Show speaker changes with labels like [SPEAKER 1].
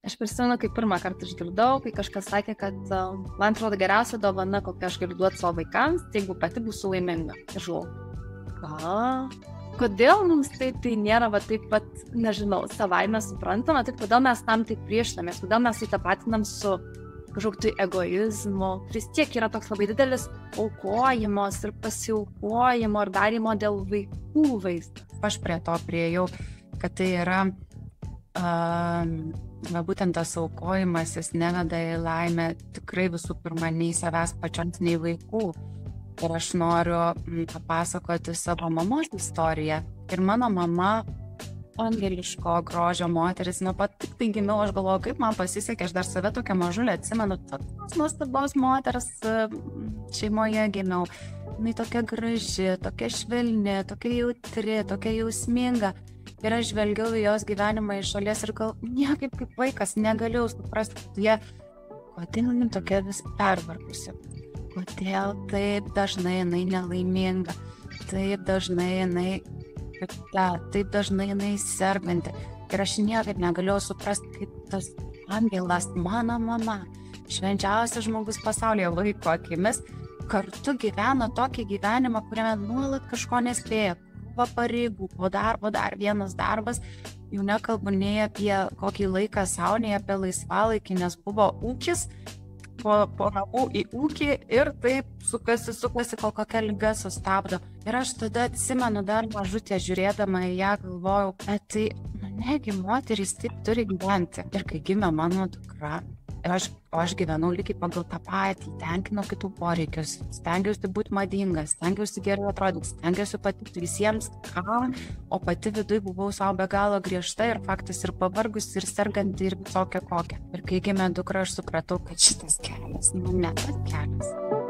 [SPEAKER 1] Aš prisimenu, kai pirmą kartą išgirdau, kai kažkas sakė, kad man atrodo geriausia dovana, kokią aš galiu duoti savo vaikams, tai jeigu pati būsiu laiminga. Ir žinau, ką? Kodėl mums tai nėra taip pat, nežinau, savaime suprantama, tai kodėl mes tam taip priešinamės, kodėl mes tai tapatinam su kažkokiu egoizmu. Vis tiek yra toks labai didelis aukojimos ir pasiaukojimo ir darimo dėl vaikų vaizdas.
[SPEAKER 2] Aš prie to priejau, kad tai yra būtent tas aukojimas, jis neveda į laimę tikrai visų pirma nei savęs pačios, nei vaikų. Ir aš noriu papasakoti savo mamos istoriją. Ir mano mama, angeliško grožio moteris, nuo pat tik tai gimiau, aš galvoju, kaip man pasisekė, aš dar save tokią mažulę atsimenu, tokios nuostabios moters šeimoje gimiau. Jinai tokia graži, tokia švelni, tokia jautri, tokia jausminga. Ir aš žvelgiau į jos gyvenimą iš šalies ir gal niekaip kaip vaikas negalėjau suprasti, kodėl jinai tokia vis pervargusi. Kodėl taip dažnai jinai nelaiminga, taip dažnai jinai pikta, taip dažnai jinai serganti. Ir aš niekaip negalėjau suprasti, kaip tas angelas, mano mama, švenčiausias žmogus pasaulyje vaiko akimis, kartu gyvena tokį gyvenimą, kuriame nuolat kažko nespėja. Po pareigų, po darbo dar vienas darbas, jau nekalbu nei apie kokį laiką sau, nei apie laisvalaikį, nes buvo ūkis, po namų į ūkį ir taip sukasi, kol kokia liga sustabdo. Ir aš tada atsimenu dar mažutė žiūrėdama į ją, galvojau, bet tai, negi moterys taip turi gyventi. Ir kai gimė mano dukra, aš gyvenau lygiai pagal tą patį, tenkinau kitų poreikius, stengiausi būti madingas, stengiausi gerai atrodyti, stengiausi patikti visiems, o pati viduj buvau savo be galo griežta ir faktas ir pavargus, ir serganti, ir visokia kokia. Ir kai gimė dukra, aš supratau, kad šitas kelias, ne tas kelias.